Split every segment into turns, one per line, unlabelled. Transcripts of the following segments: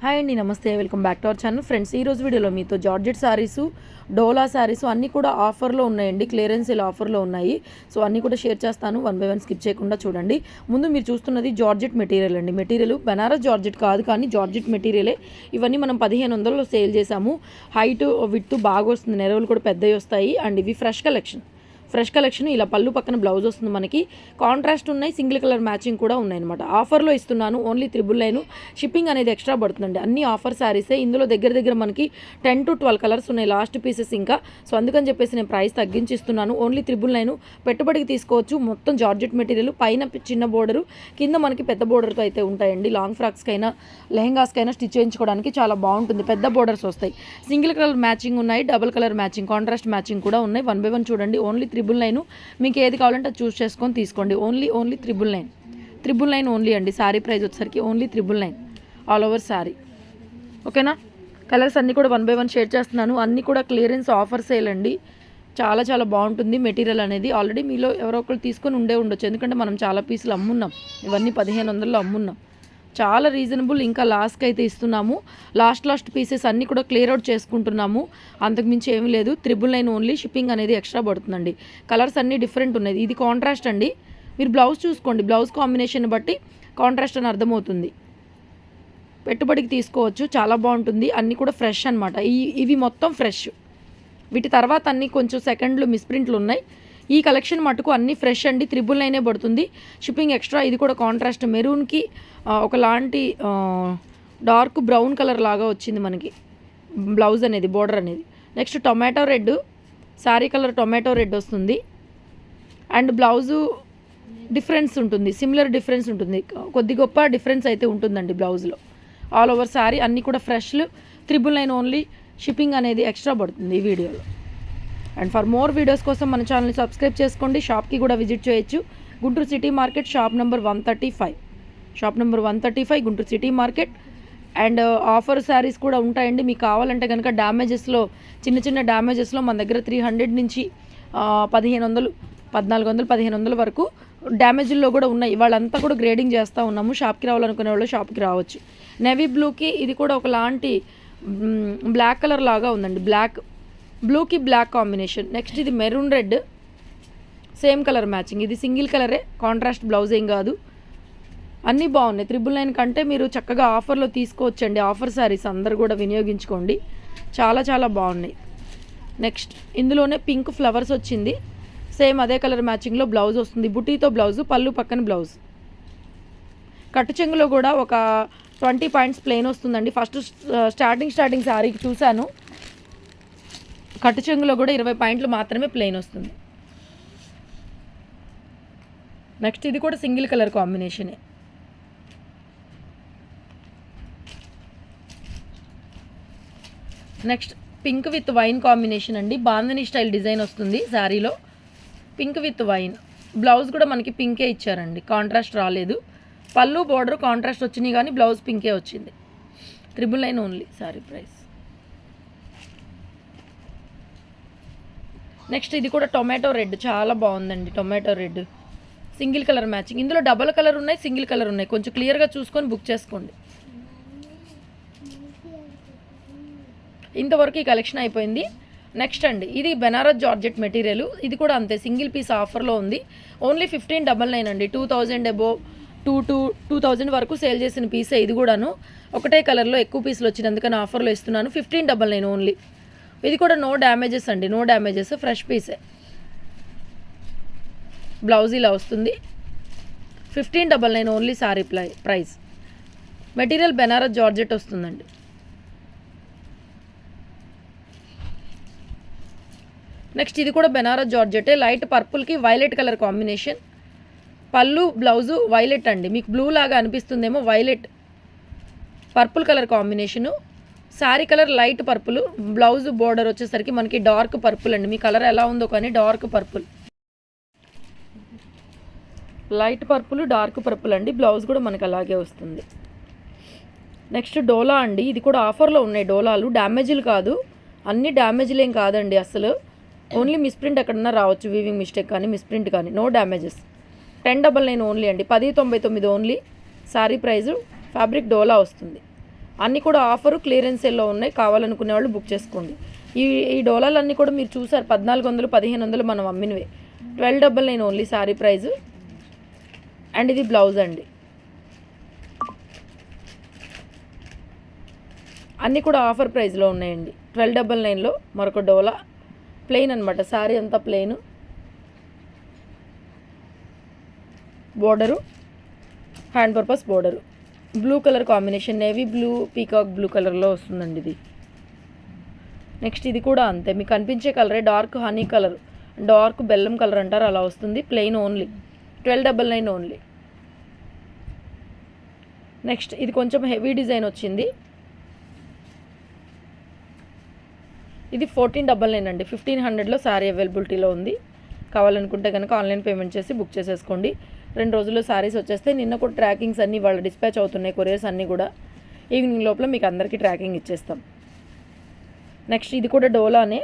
Hi అండి, నమస్తే. Welcome back to our channel. Friends, ఈ రోజు వీడియోలో మీతో జార్జెట్ శారీసు, డోలా శారీసు అన్నీ కూడా ఆఫర్లో ఉన్నాయండి. క్లియరెన్స్ సేల్ ఆఫర్లో ఉన్నాయి. సో అన్నీ కూడా షేర్ చేస్తాను. 1 by 1 స్కిప్ చేయకుండా చూడండి. ముందు మీరు చూస్తున్నది జార్జెట్ మెటీరియల్ అండి. మెటీరియల్ బనారస్ జార్జెట్ కాదు, కానీ జార్జెట్ మెటీరియలే. ఇవన్నీ మనం 1500లో సేల్ చేసాము. హైట్ విడ్త్ బాగా వస్తుంది, నెరవులు కూడా పెద్దవి వస్తాయి. అండ్ ఇవి ఫ్రెష్ కలెక్షన్. ఇలా పళ్ళు పక్కన బ్లౌజ్ వస్తుంది మనకి. కాంట్రాస్ట్ ఉన్నాయి, సింగిల్ కలర్ మ్యాచింగ్ కూడా ఉన్నాయన్నమాట. ఆఫర్లో ఇస్తున్నాను. ఓన్లీ 999. షిప్పింగ్ అనేది ఎక్స్ట్రా పడుతుందండి. అన్ని ఆఫర్ శారీసే. ఇందులో దగ్గర మనకి 10 to 12 కలర్స్ ఉన్నాయి, లాస్ట్ పీసెస్ ఇంకా. సో అందుకని చెప్పేసి నేను ప్రైస్ తగ్గించి ఇస్తున్నాను. ఓన్లీ 999. పెట్టుబడికి తీసుకోవచ్చు. మొత్తం జార్జెట్ మెటీరియల్, పైన చిన్న బోర్డరు, కింద మనకి పెద్ద బోర్డర్తో అయితే ఉంటాయండి. లాంగ్ ఫ్రాక్స్కైనా లెహెంగాస్కైనా స్టిచ్ చేయించుకోవడానికి చాలా బాగుంటుంది. పెద్ద బోర్డర్స్ వస్తాయి. సింగిల్ కలర్ మ్యాచింగ్ ఉన్నాయి, double colour matching, contrast matching కూడా ఉన్నాయి. 1 by 1 చూడండి. ఓన్లీ 999. మీకు ఏది కావాలంటే అది చూస్ చేసుకొని తీసుకోండి. ఓన్లీ 999 ఓన్లీ అండి. శారీ ప్రైస్ వచ్చేసరికి ఓన్లీ 999 ఆల్ ఓవర్ శారీ. ఓకేనా? కలర్స్ అన్నీ కూడా 1 by 1 షేర్ చేస్తున్నాను. అన్నీ కూడా క్లియరెన్స్ ఆఫర్ సేల్ అండి. చాలా బాగుంటుంది మెటీరియల్ అనేది. ఆల్రెడీ మీలో ఎవరో ఒకరు తీసుకొని ఉండొచ్చు, ఎందుకంటే మనం చాలా పీసులు అమ్మున్నాం. ఇవన్నీ 1500లో అమ్మున్నాం. చాలా రీజనబుల్. ఇంకా లాస్ట్కి అయితే ఇస్తున్నాము. లాస్ట్ పీసెస్ అన్నీ కూడా క్లియర్ అవుట్ చేసుకుంటున్నాము. అంతకుమించి ఏమీ లేదు. 999 ఓన్లీ. షిప్పింగ్ అనేది ఎక్స్ట్రా పడుతుందండి. కలర్స్ అన్నీ డిఫరెంట్ ఉన్నాయి. ఇది కాంట్రాస్ట్ అండి. మీరు బ్లౌజ్ చూసుకోండి. బ్లౌజ్ కాంబినేషన్ బట్టి కాంట్రాస్ట్ అని అర్థమవుతుంది. పెట్టుబడికి తీసుకోవచ్చు. చాలా బాగుంటుంది. అన్నీ కూడా ఫ్రెష్ అనమాట. ఇవి మొత్తం ఫ్రెష్. వీటి తర్వాత అన్నీ కొంచెం సెకండ్లు మిస్ప్రింట్లు ఉన్నాయి. ఈ కలెక్షన్ మటుకు అన్నీ ఫ్రెష్ అండి. 999 పడుతుంది. Shipping extra. ఇది కూడా కాంట్రాస్ట్ మెరూన్కి ఒకలాంటి డార్క్ బ్రౌన్ కలర్ లాగా వచ్చింది మనకి బ్లౌజ్ అనేది, బోర్డర్ అనేది. Next tomato red, sari colour tomato red వస్తుంది. అండ్ బ్లౌజు డిఫరెన్స్ ఉంటుంది, సిమిలర్ డిఫరెన్స్ ఉంటుంది. కొద్ది గొప్ప డిఫరెన్స్ అయితే ఉంటుందండి బ్లౌజ్లో. ఆల్ ఓవర్ శారీ అన్నీ కూడా ఫ్రెష్లు. 999 ఓన్లీ. షిప్పింగ్ అనేది ఎక్స్ట్రా పడుతుంది ఈ వీడియోలో. అండ్ ఫర్ మోర్ వీడియోస్ కోసం మన ఛానల్ని సబ్స్క్రైబ్ చేసుకోండి. షాప్కి కూడా విజిట్ చేయొచ్చు. Guntur city market, shop number 135 Guntur city market. And offer saris కూడా ఉంటాయండి. మీకు కావాలంటే కనుక డ్యామేజెస్లో, చిన్న డ్యామేజెస్లో మన దగ్గర 300 నుంచి 1500, 1400, 1500 వరకు డ్యామేజ్ల్లో కూడా ఉన్నాయి. వాళ్ళంతా కూడా గ్రేడింగ్ చేస్తూ ఉన్నాము. షాప్కి రావాలనుకునే వాళ్ళు షాప్కి రావచ్చు. నేవీ బ్లూకి ఇది కూడా ఒకలాంటి బ్లాక్ కలర్ లాగా ఉందండి. బ్లూకి బ్లాక్ కాంబినేషన్. నెక్స్ట్ ఇది maroon red, same colour matching. ఇది సింగిల్ కలరే, కాంట్రాస్ట్ బ్లౌజ్ ఏం కాదు. అన్నీ బాగున్నాయి. 999 కంటే మీరు చక్కగా ఆఫర్లో తీసుకోవచ్చండి. ఆఫర్ శారీస్ అందరు కూడా వినియోగించుకోండి. చాలా బాగున్నాయి. నెక్స్ట్ ఇందులోనే పింక్ ఫ్లవర్స్ వచ్చింది. సేమ్ అదే కలర్ మ్యాచింగ్లో బ్లౌజ్ వస్తుంది. బుటీతో బ్లౌజు, పళ్ళు పక్కన బ్లౌజ్. కట్టు చెంగులో కూడా ఒక 20 పాయింట్స్ ప్లెయిన్ వస్తుందండి. ఫస్ట్ స్టార్టింగ్ శారీకి చూశాను. కట్టు చెంగులో కూడా 20 పాయింట్లు మాత్రమే ప్లెయిన్ వస్తుంది. నెక్స్ట్ ఇది కూడా సింగిల్ కలర్ కాంబినేషనే. Next pink with wine combination అండి. బాందని స్టైల్ డిజైన్ వస్తుంది శారీలో. Pink with wine. బ్లౌజ్ కూడా మనకి పింకే ఇచ్చారండి, కాంట్రాస్ట్ రాలేదు. పళ్ళు బోర్డర్ కాంట్రాస్ట్ వచ్చినాయి, కానీ బ్లౌజ్ పింకే వచ్చింది. 999 ఓన్లీ శారీ ప్రైస్. నెక్స్ట్ ఇది కూడా టొమాటో రెడ్, చాలా బాగుందండి. Tomato red single colour matching. ఇందులో డబల్ కలర్ ఉన్నాయి, సింగిల్ కలర్ ఉన్నాయి. కొంచెం క్లియర్గా చూసుకొని బుక్ చేసుకోండి. ఇంతవరకు ఈ కలెక్షన్ అయిపోయింది. నెక్స్ట్ అండి, ఇది బెనారస్ జార్జెట్ మెటీరియల్. ఇది కూడా అంతే, సింగిల్ పీస్ ఆఫర్లో ఉంది. ఓన్లీ 1599 అండి. 2000 అబోవ్ 2000 వరకు సేల్ చేసిన పీసే ఇది కూడాను. ఒకటే కలర్లో ఎక్కువ పీసులు వచ్చింది, అందుకని ఆఫర్లో ఇస్తున్నాను. 1599 ఓన్లీ. ఇది కూడా నో డ్యామేజెస్ అండి, నో డ్యామేజెస్, ఫ్రెష్ పీసే. బ్లౌజ్ ఇలా వస్తుంది. 1599 only sari price. Material Banaras georgette వస్తుందండి. నెక్స్ట్ ఇది కూడా బెనారస్ జార్జెటే. లైట్ పర్పుల్కి వైలెట్ కలర్ కాంబినేషన్. పళ్ళు బ్లౌజు వైలెట్ అండి. మీకు బ్లూ లాగా అనిపిస్తుందేమో, violet purple colour combination. Sari colour light purple, blouse border వచ్చేసరికి మనకి డార్క్ పర్పుల్ అండి. మీ కలర్ ఎలా ఉందో కానీ dark purple, light purple, dark purple అండి. బ్లౌజ్ కూడా మనకి అలాగే వస్తుంది. నెక్స్ట్ డోలా అండి. ఇది కూడా ఆఫర్లో ఉన్నాయి డోలాలు. డ్యామేజీలు కాదు, అన్ని డ్యామేజీలు ఏం కాదండి అసలు. ఓన్లీ మిస్ప్రింట్ ఎక్కడన్నా రావచ్చు, వీవింగ్ మిస్టేక్ కానీ మిస్ప్రింట్ కానీ. No damages. 1099 ఓన్లీ అండి. 1099 ఓన్లీ శారీ ప్రైజు. ఫ్యాబ్రిక్ డోలా వస్తుంది. అన్నీ కూడా ఆఫరు క్లియరెన్స్ సేల్లో ఉన్నాయి. కావాలనుకునే వాళ్ళు బుక్ చేసుకోండి. ఈ డోలాలన్నీ కూడా మీరు చూసారు 1400 1500 మనం అమ్మినవే. 1299 ఓన్లీ సారీ ప్రైజు. అండ్ ఇది బ్లౌజ్ అండి. అన్నీ కూడా ఆఫర్ ప్రైస్లో ఉన్నాయండి. 1299లో మరొక డోలా ప్లెయిన్ అనమాట. సారీ అంతా plain, border hand purpose border, blue colour combination, navy blue peacock blue కలర్లో వస్తుందండి ఇది. నెక్స్ట్ ఇది కూడా అంతే, మీకు కనిపించే కలరే డార్క్ హనీ కలర్, డార్క్ బెల్లం కలర్ అంటారు, అలా వస్తుంది. Plain only 1299 only. నెక్స్ట్ ఇది కొంచెం హెవీ డిజైన్ వచ్చింది. ఇది 1499 అండి. 1500లో శారీ అవైలబిలిటీలో ఉంది. కావాలనుకుంటే కనుక ఆన్లైన్ పేమెంట్ చేసి బుక్ చేసేసుకోండి. 2 రోజుల్లో శారీస్ వచ్చేస్తే. నిన్న కూడా ట్రాకింగ్స్ అన్నీ వాళ్ళ డిస్పాచ్ అవుతున్నాయి, కొరియర్స్ అన్నీ కూడా. ఈవినింగ్ లోపల మీకు అందరికీ ట్రాకింగ్ ఇచ్చేస్తాం. నెక్స్ట్ ఇది కూడా డోలానే.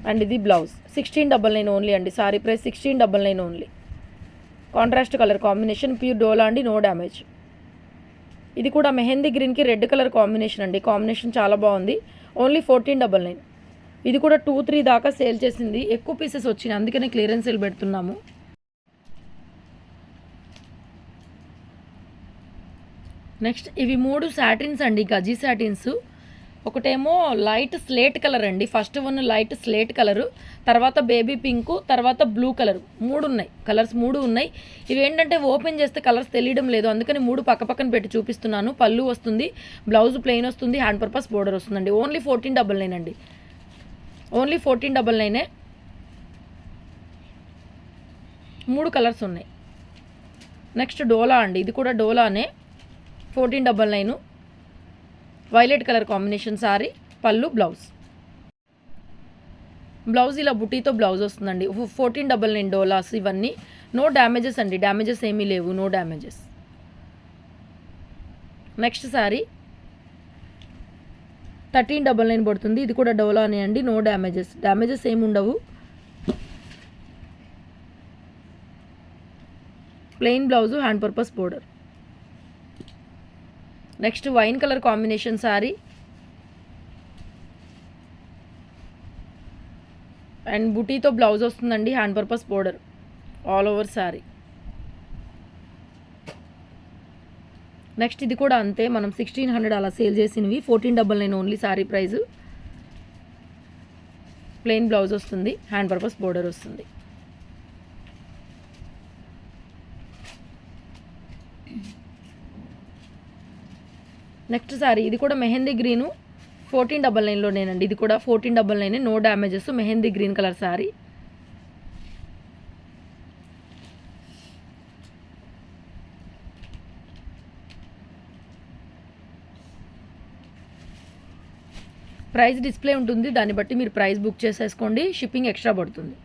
అండ్ ఇది బ్లౌజ్ 1699 ఓన్లీ అండి. Sari price 1699 only. Contrast colour combination, pure dola అండి, నో డ్యామేజ్. ఇది కూడా మెహందీ గ్రీన్కి రెడ్ కలర్ కాంబినేషన్ అండి. కాంబినేషన్ చాలా బాగుంది. ఓన్లీ 1499. ఇది కూడా 2-3 దాకా సేల్ చేసింది. ఎక్కువ పీసెస్ వచ్చినాయి, అందుకనే క్లియరెన్స్ సేల్ పెడుతున్నాము. నెక్స్ట్ ఇవి 3 సాటిన్స్ అండి, గజీ సాటిన్స్. ఒకటేమో లైట్ స్లేట్ కలర్ అండి. First one light slate colour, తర్వాత బేబీ పింకు, తర్వాత బ్లూ కలర్. 3 ఉన్నాయి కలర్స్, 3 ఉన్నాయి. ఇవి ఏంటంటే ఓపెన్ చేస్తే కలర్స్ తెలియడం లేదు, అందుకని 3 పక్కన పెట్టి చూపిస్తున్నాను. పళ్ళు వస్తుంది, బ్లౌజ్ ప్లెయిన్ వస్తుంది, హ్యాండ్ పర్పస్ బోర్డర్ వస్తుందండి. ఓన్లీ 1499 అండి. ఓన్లీ 1499. 3 కలర్స్ ఉన్నాయి. నెక్స్ట్ డోలా అండి. ఇది కూడా డోలానే, 1499. వైలెట్ కలర్ కాంబినేషన్ సారీ, పళ్ళు, బ్లౌజ్. బ్లౌజ్ ఇలా బుటీతో బ్లౌజ్ వస్తుందండి. 1499 డోలాస్ ఇవన్నీ. నో డ్యామేజెస్ అండి, డ్యామేజెస్ ఏమీ లేవు, నో డ్యామేజెస్. నెక్స్ట్ సారీ 1399 పడుతుంది. ఇది కూడా డోలానే అండి, నో డ్యామేజెస్, డ్యామేజెస్ ఏమి ఉండవు. Plain blouse, hand purpose border. Next wine colour combination sari and బుటీతో బ్లౌజ్ వస్తుందండి, hand purpose border all over sari. Next ఇది కూడా అంతే, మనం 1600 అలా సేల్ చేసినవి. 1499 only sari price. Plain blouse వస్తుంది, హ్యాండ్ పర్పస్ బోర్డర్ వస్తుంది. నెక్స్ట్ సారీ ఇది కూడా మెహందీ గ్రీను, 1499లోనేనండి. ఇది కూడా 1499, no damages, mehndi green colour sari. Price display ఉంటుంది, దాన్ని బట్టి మీరు ప్రైస్ బుక్ చేసేసుకోండి. షిప్పింగ్ ఎక్స్ట్రా పడుతుంది.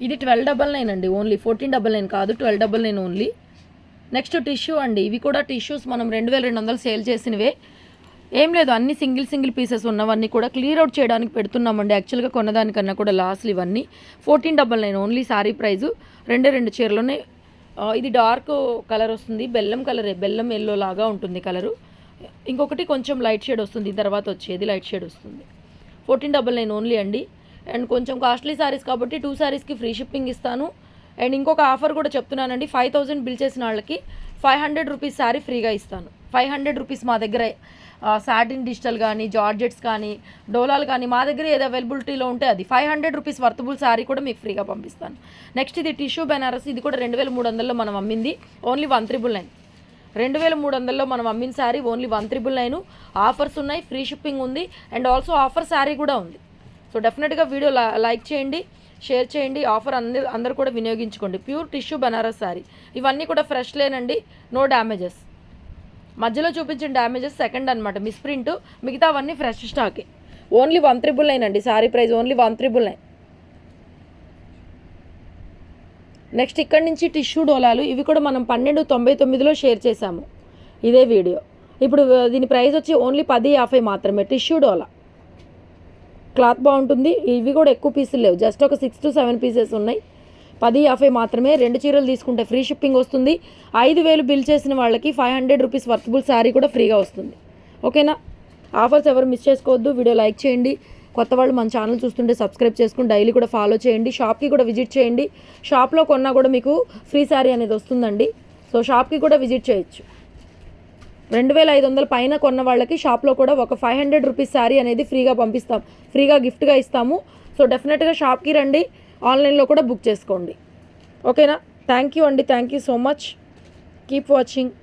ఇది 1299 అండి. ఓన్లీ 1499 కాదు, 1299 ఓన్లీ. నెక్స్ట్ టిష్యూ అండి. ఇవి కూడా టిష్యూస్ మనం 2200 సేల్ చేసినవే. ఏం లేదు, అన్ని సింగిల్ పీసెస్ ఉన్నవన్నీ కూడా క్లియర్ అవుట్ చేయడానికి పెడుతున్నామండి. యాక్చువల్గా కొన్నదానికన్నా కూడా లాస్లు ఇవన్నీ. 1499 ఓన్లీ సారీ ప్రైజు. 2 చీరలోనే. ఇది డార్క్ కలర్ వస్తుంది, బెల్లం కలరే, బెల్లం ఎల్లో లాగా ఉంటుంది కలరు. ఇంకొకటి కొంచెం లైట్ షేడ్ వస్తుంది, తర్వాత వచ్చేది లైట్ షేడ్ వస్తుంది. 1499 ఓన్లీ అండి. అండ్ కొంచెం కాస్ట్లీ సారీస్ కాబట్టి 2 సారీస్కి ఫ్రీ షిప్పింగ్ ఇస్తాను. అండ్ ఇంకొక ఆఫర్ కూడా చెప్తున్నానండి, 5000 బిల్ చేసిన వాళ్ళకి 500 రూపీస్ శారీ ఫ్రీగా ఇస్తాను. 500 రూపీస్ మా దగ్గర సాటిన్ డిజిటల్ కానీ, జార్జెట్స్ కానీ, డోలాలు కానీ మా దగ్గర ఏది అవైలబిలిటీలో ఉంటే అది 500 రూపీస్ వర్తబుల్ శారీ కూడా మీకు ఫ్రీగా పంపిస్తాను. నెక్స్ట్ ఇది టిష్యూ బెనారస్. ఇది కూడా 2300లో మనం అమ్మింది. ఓన్లీ 1399. 2300లో మనం అమ్మిన శారీ ఓన్లీ 1399. ఆఫర్స్ ఉన్నాయి, ఫ్రీ షిప్పింగ్ ఉంది, అండ్ ఆల్సో ఆఫర్ శారీ కూడా ఉంది. సో డెఫినెట్గా వీడియో లైక్ చేయండి, షేర్ చేయండి. ఆఫర్ అందరూ కూడా వినియోగించుకోండి. Pure tissue Banaras sari. ఇవన్నీ కూడా ఫ్రెష్ లేనండి, నో డ్యామేజెస్. మధ్యలో చూపించిన డ్యామేజెస్ సెకండ్ అనమాట, మిస్ప్రింట్. మిగతా అవన్నీ ఫ్రెష్ స్టాకే. ఓన్లీ 1399 అండి సారీ ప్రైస్, ఓన్లీ 1399. నెక్స్ట్ ఇక్కడ నుంచి టిష్యూ డోలాలు. ఇవి కూడా మనం 1299లో షేర్ చేశాము ఇదే వీడియో. ఇప్పుడు దీని ప్రైస్ వచ్చి ఓన్లీ 1050 మాత్రమే. టిష్యూ డోలా క్లాత్ బాగుంటుంది. ఇవి కూడా ఎక్కువ పీసులు లేవు, జస్ట్ ఒక 6 to 7 పీసెస్ ఉన్నాయి. 1050 మాత్రమే. 2 చీరలు తీసుకుంటే ఫ్రీ షిప్పింగ్ వస్తుంది. 5000 బిల్ చేసిన వాళ్ళకి 500 రూపీస్ వర్తబుల్ శారీ కూడా ఫ్రీగా వస్తుంది. ఓకేనా? ఆఫర్స్ ఎవరు మిస్ చేసుకోవద్దు. వీడియో లైక్ చేయండి. కొత్త వాళ్ళు మన ఛానల్ చూస్తుంటే సబ్స్క్రైబ్ చేసుకుని డైలీ కూడా ఫాలో చేయండి. షాప్కి కూడా విజిట్ చేయండి. షాప్లో కొన్నా కూడా మీకు ఫ్రీ శారీ అనేది వస్తుందండి. సో షాప్కి కూడా విజిట్ చేయొచ్చు. 2500 పైన కొన్న వాళ్ళకి షాప్లో కూడా ఒక 500 రూపీస్ శారీ అనేది ఫ్రీగా పంపిస్తాం, ఫ్రీగా గిఫ్ట్గా ఇస్తాము. సో డెఫినెట్గా షాప్కి రండి, ఆన్లైన్లో కూడా బుక్ చేసుకోండి. ఓకేనా? థ్యాంక్ యూ అండి. Thank you so much. Keep watching.